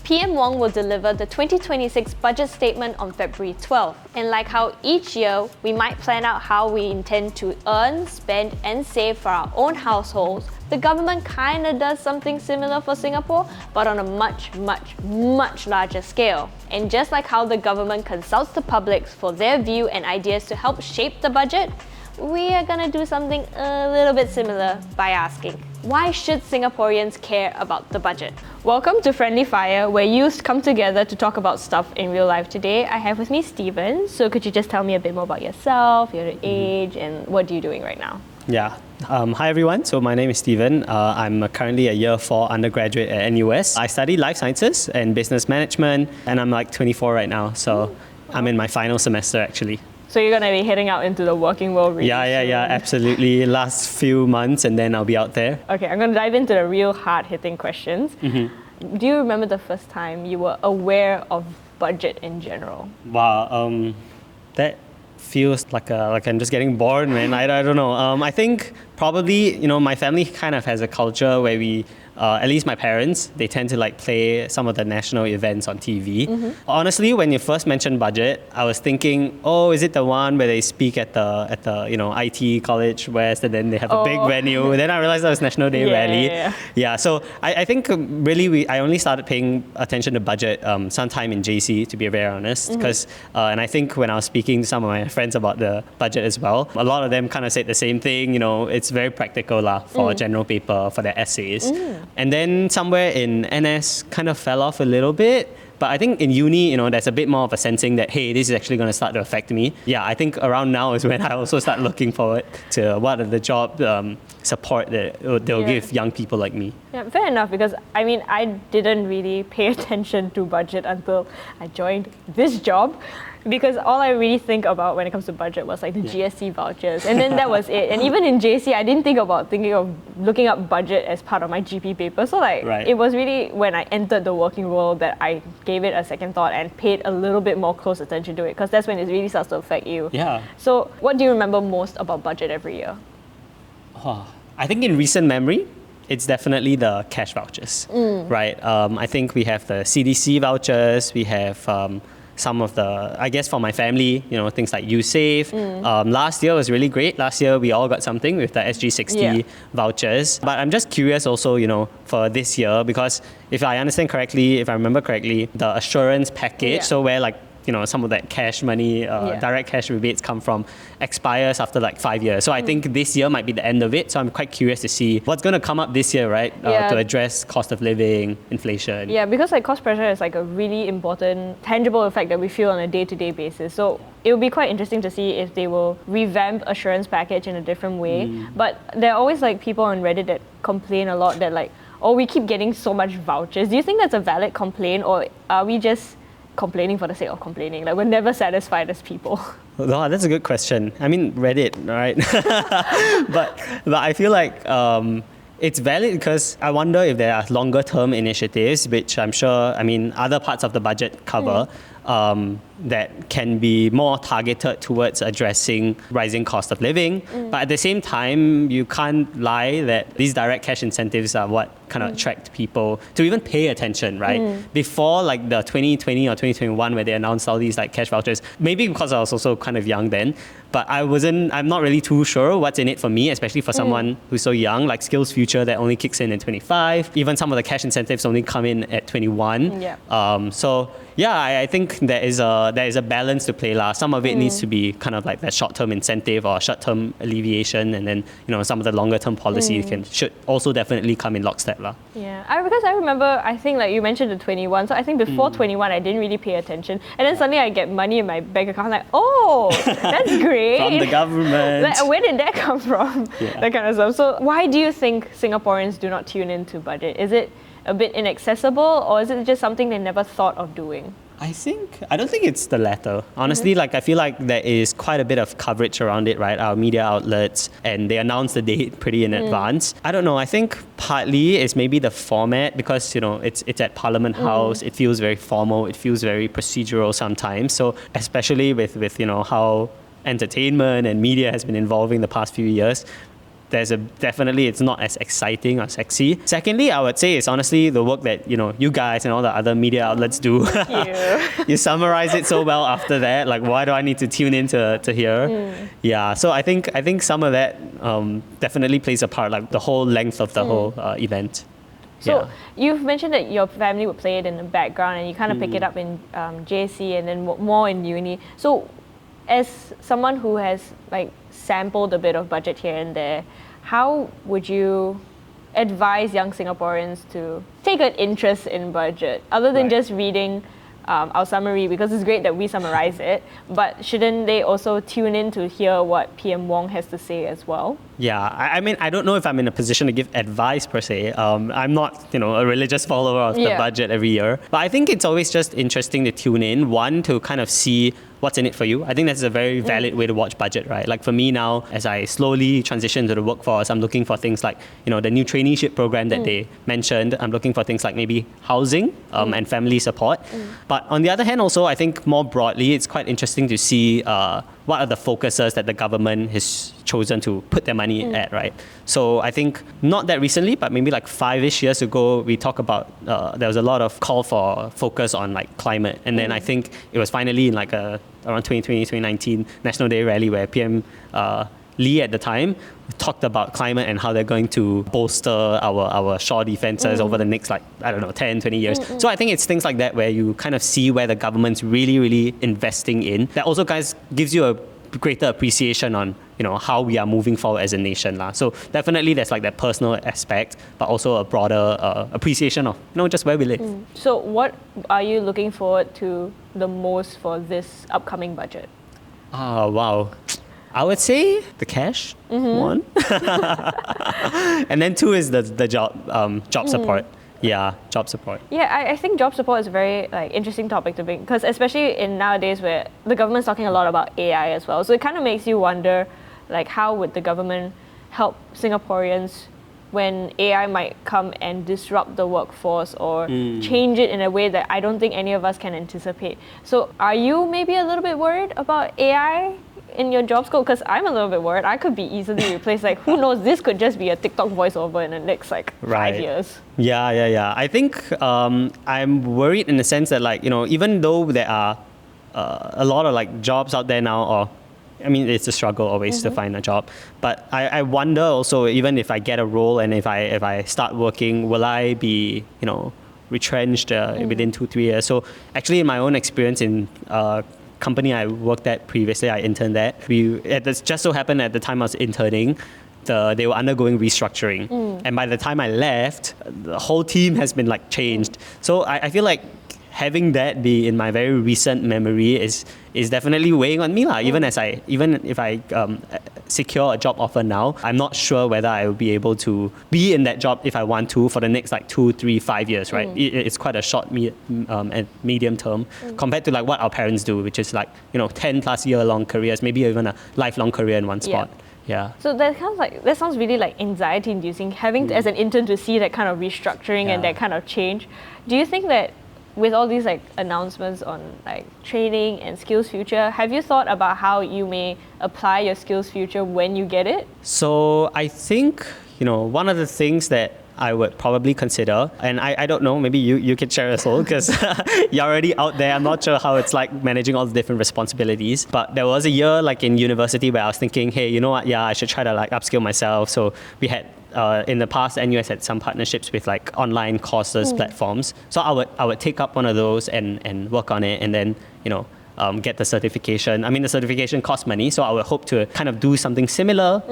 PM Wong will deliver the 2026 budget statement on February 12th. And like how each year, we might plan out how we intend to earn, spend and save for our own households, the government kinda does something similar for Singapore, but on a much larger scale. And just like how the government consults the public for their view and ideas to help shape the budget, we are gonna do something a little bit similar by asking, why should Singaporeans care about the budget? Welcome to Friendly Fire, where youth come together to talk about stuff in real life. Today, I have with me Stephen. So could you just tell me a bit more about yourself, your age, and what are you doing right now? Yeah. Hi everyone. So my name is Stephen. I'm currently a year 4 undergraduate at NUS. I study life sciences and business management, and I'm like 24 right now. So I'm in my final semester actually. So you're gonna be heading out into the working world really soon. Yeah, absolutely. Last few months and then I'll be out there. Okay, I'm gonna dive into the real hard-hitting questions. Do you remember the first time you were aware of budget in general? Wow, that feels like I'm just getting bored, man. I don't know. I think probably, my family kind of has a culture where we, at least my parents, they tend to like play some of the national events on TV. Honestly, when you first mentioned budget, I was thinking, oh, is it the one where they speak at the IT College West and then they have a big venue? Then I realized that was National Day rally. Yeah, so I think really I only started paying attention to budget sometime in JC, to be very honest, because and I think when I was speaking to some of my friends about the budget as well, a lot of them kind of said the same thing. It's very practical for a general paper, for their essays. And then somewhere in NS kind of fell off a little bit. But I think in uni, there's a bit more of a sensing that, hey, this is actually going to start to affect me. Yeah, I think around now is when I also start looking forward to what are the job support that they'll give young people like me. Yeah, fair enough, because I didn't really pay attention to budget until I joined this job. Because all I really think about when it comes to budget was like the GST vouchers, and then that was it. And even in JC, I didn't think of looking up budget as part of my GP paper. So it was really when I entered the working world that I gave it a second thought and paid a little bit more close attention to it, because that's when it really starts to affect you. Yeah. So what do you remember most about budget every year? I think in recent memory, it's definitely the cash vouchers, right? I think we have the CDC vouchers, we have some of the, I guess for my family, things like YouSave. Last year was really great. Last year we all got something with the SG60 vouchers. But I'm just curious also, for this year, because if I remember correctly, the assurance package, so where some of that cash money, direct cash rebates come from, expires after 5 years. So I think this year might be the end of it. So I'm quite curious to see what's going to come up this year, right? To address cost of living, inflation. Yeah, because cost pressure is a really important, tangible effect that we feel on a day-to-day basis. So it will be quite interesting to see if they will revamp assurance package in a different way. But there are always people on Reddit that complain a lot that we keep getting so much vouchers. Do you think that's a valid complaint, or are we just complaining for the sake of complaining? We're never satisfied as people. Oh, that's a good question. Reddit, right? but I feel it's valid because I wonder if there are longer term initiatives, which I'm sure, other parts of the budget cover, that can be more targeted towards addressing rising cost of living. But at the same time, you can't lie that these direct cash incentives are what kind of attract people to even pay attention, right? Before the 2020 or 2021 where they announced all these cash vouchers, maybe because I was also kind of young then, but I'm not really too sure what's in it for me, especially for someone who's so young, like Skills Future that only kicks in 25. Even some of the cash incentives only come in at 21. So yeah, I think there is a balance to play. Some of it needs to be kind of that short-term incentive or short-term alleviation, and then some of the longer-term policy should also definitely come in lockstep. Yeah, because I remember, I think you mentioned the 21, so I think before 21 I didn't really pay attention, and then suddenly I get money in my bank account, oh, that's great. From the government. Where did that come from? That kind of stuff. So why do you think Singaporeans do not tune into budget? Is it a bit inaccessible, or is it just something they never thought of doing? I don't think it's the latter. Honestly, I feel like there is quite a bit of coverage around it, right? Our media outlets, and they announce the date pretty in advance. I don't know. I think partly it's maybe the format, because, it's at Parliament House. It feels very formal. It feels very procedural sometimes. So especially with how entertainment and media has been evolving the past few years, definitely it's not as exciting or sexy. Secondly, I would say it's honestly the work that you guys and all the other media outlets do. You summarize it so well after that. Like, why do I need to tune in to hear? Yeah, so I think some of that definitely plays a part, like the whole length of the whole event. So you've mentioned that your family would play it in the background, and you kind of pick it up in JC and then more in uni. So as someone who has like sampled a bit of budget here and there, how would you advise young Singaporeans to take an interest in budget, other than just reading our summary, because it's great that we summarize it, but shouldn't they also tune in to hear what PM Wong has to say as well? Yeah, I mean, I don't know if I'm in a position to give advice per se. I'm not, a religious follower of the budget every year. But I think it's always just interesting to tune in, one, to kind of see what's in it for you. I think that's a very valid way to watch budget, right? Like for me now, as I slowly transition to the workforce, I'm looking for things like, the new traineeship program that they mentioned. I'm looking for things like maybe housing and family support. But on the other hand, also, I think more broadly, it's quite interesting to see what are the focuses that the government has chosen to put their money at, right? So I think not that recently, but maybe like 5-ish years ago, we talked about, there was a lot of call for focus on like climate. And then I think it was finally in like around 2020, 2019 National Day rally where PM Lee at the time talked about climate and how they're going to bolster our shore defenses over the next 10, 20 years. So I think it's things like that where you kind of see where the government's really, really investing in. That also gives you a greater appreciation on how we are moving forward as a nation. So definitely there's like that personal aspect, but also a broader appreciation of just where we live. So what are you looking forward to the most for this upcoming budget? Oh, wow. I would say the cash, one. And then two is the job support. Yeah, job support. Yeah, I think job support is a very interesting topic to bring, because especially in nowadays where the government's talking a lot about AI as well. So it kind of makes you wonder, how would the government help Singaporeans when AI might come and disrupt the workforce or change it in a way that I don't think any of us can anticipate. So are you maybe a little bit worried about AI in your job scope? Because I'm a little bit worried. I could be easily replaced. Who knows? This could just be a TikTok voiceover in the next 5 years. Yeah. I think I'm worried in the sense that even though there are a lot of jobs out there now, it's a struggle always to find a job. But I wonder also, even if I get a role and if I start working, will I be retrenched within 2-3 years? So actually, in my own experience in company I worked at previously, I interned at. It just so happened at the time I was interning, they were undergoing restructuring. And by the time I left, the whole team has been changed. So I feel like having that be in my very recent memory is definitely weighing on me. Even if I secure a job offer now, I'm not sure whether I will be able to be in that job if I want to for the next 2, 3, 5 years, right? It's quite a short and medium term compared to what our parents do, which is 10 plus year long careers, maybe even a lifelong career in one spot. Yeah. So that sounds really anxiety inducing, having as an intern to see that kind of restructuring and that kind of change. Do you think that with all these announcements on training and skills future, have you thought about how you may apply your skills future when you get it? So I think one of the things that I would probably consider, and I don't know, maybe you could share as well, because you're already out there. I'm not sure how it's managing all the different responsibilities. But there was a year in university where I was thinking, hey, you know what? Yeah, I should try to upskill myself. So we had in the past, NUS had some partnerships with online courses platforms. So I would take up one of those and work on it, and then get the certification. The certification costs money, so I would hope to kind of do something similar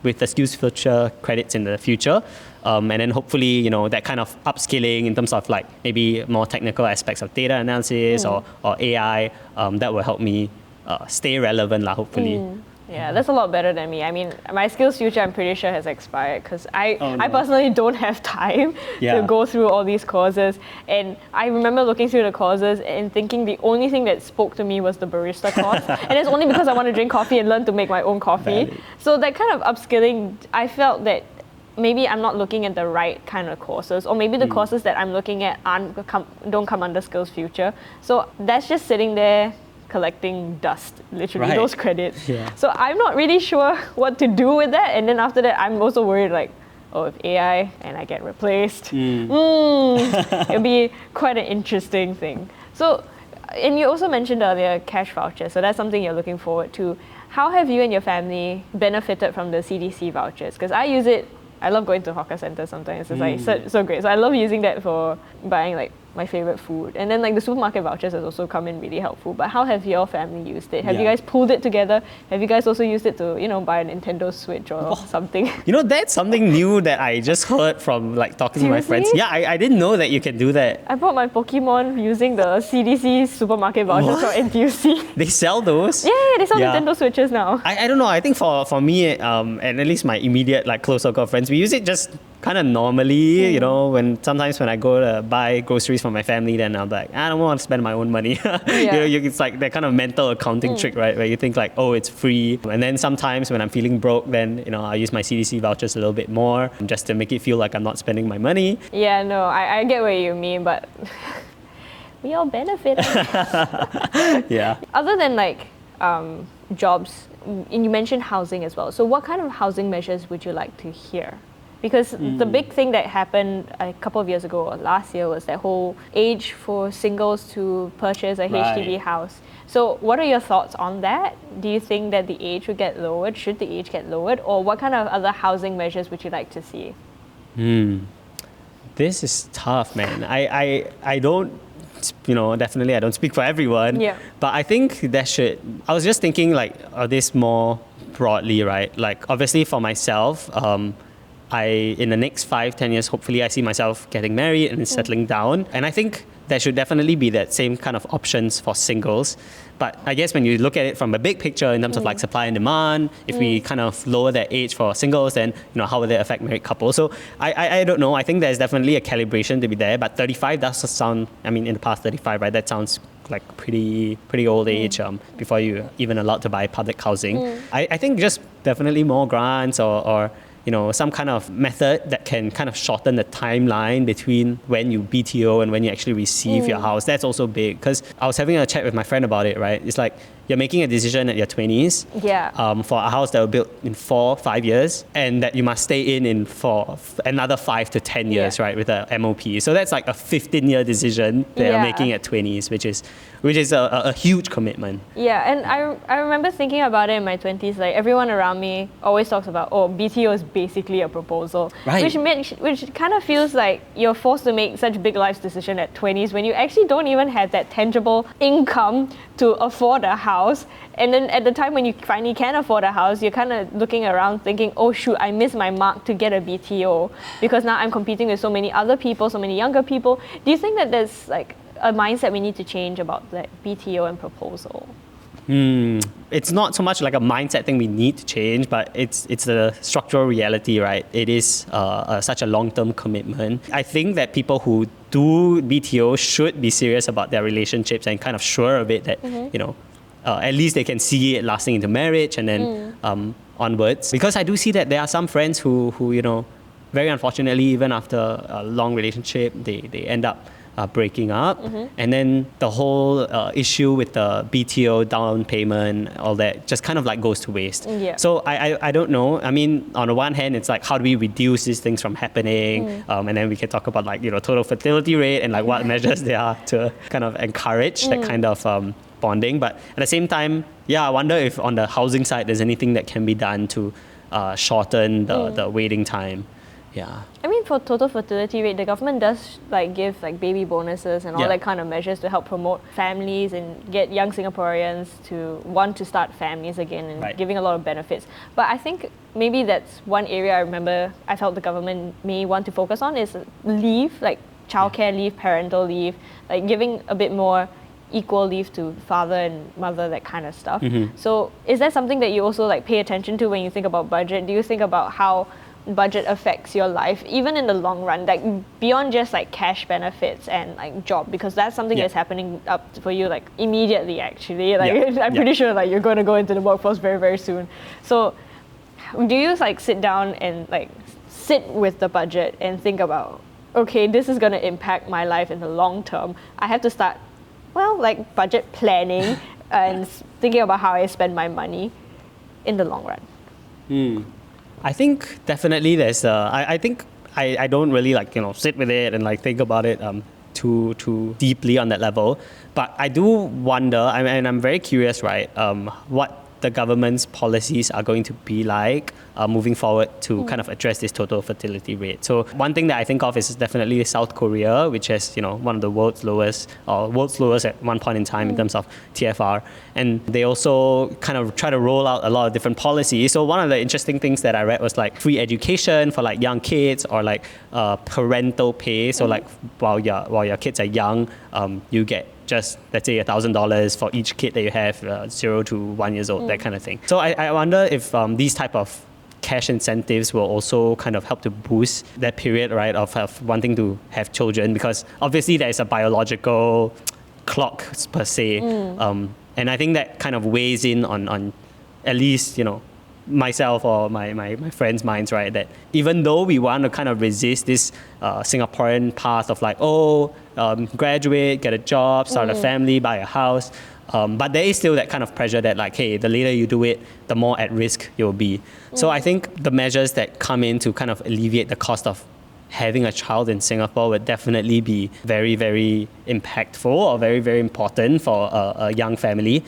with the skills future credits in the future. And then hopefully, that kind of upskilling in terms of maybe more technical aspects of data analysis or AI, that will help me stay relevant, hopefully. Yeah, that's a lot better than me. My skills future, I'm pretty sure has expired because I personally don't have time to go through all these courses. And I remember looking through the courses and thinking the only thing that spoke to me was the barista course. And it's only because I want to drink coffee and learn to make my own coffee. Valid. So that kind of upskilling, I felt that maybe I'm not looking at the right kind of courses, or maybe the courses that I'm looking at don't come under skills future. So that's just sitting there collecting dust, literally, Right. those credits. Yeah. So I'm not really sure what to do with that. And then after that, I'm also worried like, oh, if AI and I get replaced, it'll be quite an interesting thing. So, and you also mentioned earlier cash vouchers. So that's something you're looking forward to. How have you and your family benefited from the CDC vouchers? Because I use it. I love going to hawker centers sometimes. It's like so great. So I love using that for buying like my favorite food. And then like the supermarket vouchers has also come in really helpful. But how have your family used it? Have you guys pooled it together? Have you guys also used it to, buy a Nintendo Switch or something? That's something new that I just heard from like talking to my friends. Seriously? Yeah, I didn't know that you can do that. I bought my Pokemon using the CDC supermarket vouchers from NTUC. They sell those? Yeah, they sell Nintendo Switches now. I don't know. I think for me, and at least my immediate like close circle of friends, we use it just kind of normally, when sometimes when I go to buy groceries for my family, then I'm like, I don't want to spend my own money. It's like that kind of mental accounting trick, right? Where you think like, oh, it's free. And then sometimes when I'm feeling broke, then, I use my CDC vouchers a little bit more just to make it feel like I'm not spending my money. Yeah, no, I get what you mean, but we all benefit. Yeah. Other than like jobs, and you mentioned housing as well. So what kind of housing measures would you like to hear? Because the big thing that happened a couple of years ago or last year was that whole age for singles to purchase a HDB house. So what are your thoughts on that? Do you think that the age would get lowered? Should the age get lowered? Or what kind of other housing measures would you like to see? This is tough, man. I don't, definitely I don't speak for everyone. Yeah. But I think I was just thinking like, this more broadly, right? Like obviously for myself, in the next 5-10 years, hopefully I see myself getting married and settling down. And I think there should definitely be that same kind of options for singles. But I guess when you look at it from a big picture in terms of like supply and demand, if we kind of lower that age for singles, then how will that affect married couples? So I don't know. I think there's definitely a calibration to be there. But 35 does sound, in the past 35, right? That sounds like pretty old age before you even allowed to buy public housing. I think just definitely more grants or some kind of method that can kind of shorten the timeline between when you BTO and when you actually receive your house. That's also big, because I was having a chat with my friend about it, right? It's like you're making a decision at your 20s for a house that will built in 4-5 years, and that you must stay in for another 5 to 10 years, right, with a MOP. So that's like a 15-year decision that you're making at 20s, which is a huge commitment. Yeah, and I remember thinking about it in my 20s. Like everyone around me always talks about, BTO is basically a proposal, right? Which kind of feels like you're forced to make such big life decision at 20s when you actually don't even have that tangible income to afford a house. And then at the time when you finally can afford a house, you're kind of looking around thinking, oh shoot, I missed my mark to get a BTO because now I'm competing with so many other people, so many younger people. Do you think that there's like a mindset we need to change about like BTO and proposal? It's not so much like a mindset thing we need to change, but it's a structural reality, right? It is such a long-term commitment. I think that people who do BTO should be serious about their relationships and kind of sure of it that, at least they can see it lasting into marriage and then onwards. Because I do see that there are some friends who very unfortunately, even after a long relationship, they end up breaking up. And then the whole issue with the BTO down payment, all that just kind of like goes to waste. Yeah. So I don't know. On the one hand, it's like, how do we reduce these things from happening? And then we can talk about like, total fertility rate and like what measures there are to kind of encourage that kind of bonding. But at the same time, I wonder if on the housing side, there's anything that can be done to shorten the waiting time. Yeah. For total fertility rate, the government does like give like baby bonuses and all that kind of measures to help promote families and get young Singaporeans to want to start families again and giving a lot of benefits. But I think maybe that's one area I remember I felt the government may want to focus on is leave, like childcare leave, parental leave, like giving a bit more equal leave to father and mother, that kind of stuff. So is that something that you also like pay attention to when you think about budget? Do you think about how budget affects your life even in the long run, like beyond just like cash benefits and like job, because that's something that's happening up for you like immediately actually, like I'm pretty sure like you're going to go into the workforce very, very soon. So do you like sit down and like sit with the budget and think about, okay, this is going to impact my life in the long term, I have to start budget planning and thinking about how I spend my money in the long run? I think definitely there's I think I don't really like, sit with it and like think about it too deeply on that level. But I do wonder, and I'm very curious, right, what the government's policies are going to be like moving forward to kind of address this total fertility rate. So one thing that I think of is definitely South Korea, which has one of the world's lowest at one point in time in terms of TFR, and they also kind of try to roll out a lot of different policies. So one of the interesting things that I read was like free education for like young kids, or like parental pay. So like while your kids are young, you get just, let's say, $1,000 for each kid that you have, 0 to 1 years old, that kind of thing. So I wonder if these type of cash incentives will also kind of help to boost that period, right, of wanting to have children, because obviously there is a biological clock per se, and I think that kind of weighs in on at least myself or my friends' minds, right, that even though we want to kind of resist this Singaporean path of like, graduate, get a job, start a family, buy a house, but there is still that kind of pressure that like, hey, the later you do it, the more at risk you'll be. So I think the measures that come in to kind of alleviate the cost of having a child in Singapore would definitely be very, very impactful or very, very important for a young family,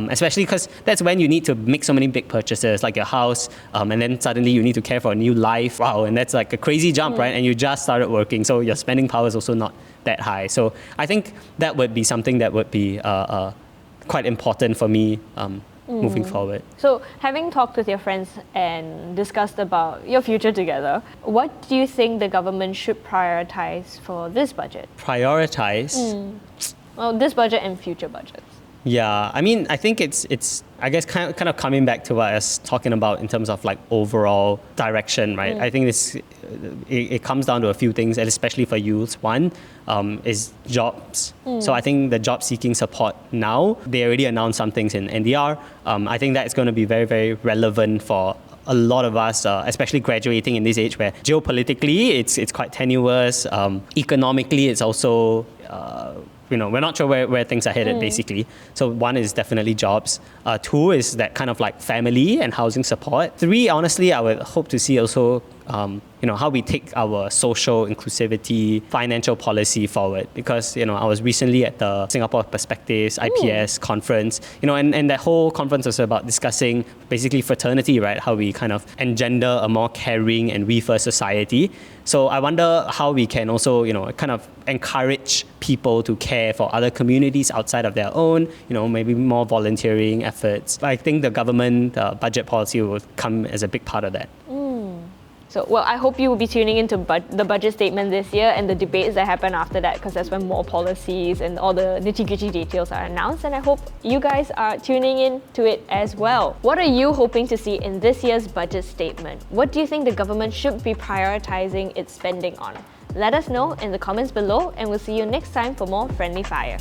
especially because that's when you need to make so many big purchases, like your house, and then suddenly you need to care for a new life. Wow, and that's like a crazy jump, right? And you just started working, so your spending power is also not that high. So I think that would be something that would be quite important for me moving forward. So having talked with your friends and discussed about your future together, what do you think the government should prioritize for this budget? Prioritize? Well, this budget and future budgets. Yeah, I mean, I think it's I guess kind of coming back to what I was talking about in terms of like overall direction, right? I think it comes down to a few things, and especially for youths. One is jobs. So I think the job seeking support now, they already announced some things in NDR. I think that's going to be very, very relevant for a lot of us, especially graduating in this age where geopolitically it's quite tenuous. Economically, it's also we're not sure where things are headed, basically. So one is definitely jobs. Two is that kind of like family and housing support. Three, honestly, I would hope to see also how we take our social inclusivity, financial policy forward. Because, I was recently at the Singapore Perspectives IPS conference, and that whole conference was about discussing basically fraternity, right? How we kind of engender a more caring and we-first society. So I wonder how we can also, kind of encourage people to care for other communities outside of their own, maybe more volunteering efforts. I think the government budget policy will come as a big part of that. So, well, I hope you will be tuning into the budget statement this year and the debates that happen after that, because that's when more policies and all the nitty-gritty details are announced, and I hope you guys are tuning in to it as well. What are you hoping to see in this year's budget statement? What do you think the government should be prioritizing its spending on? Let us know in the comments below, and we'll see you next time for more Friendly Fire.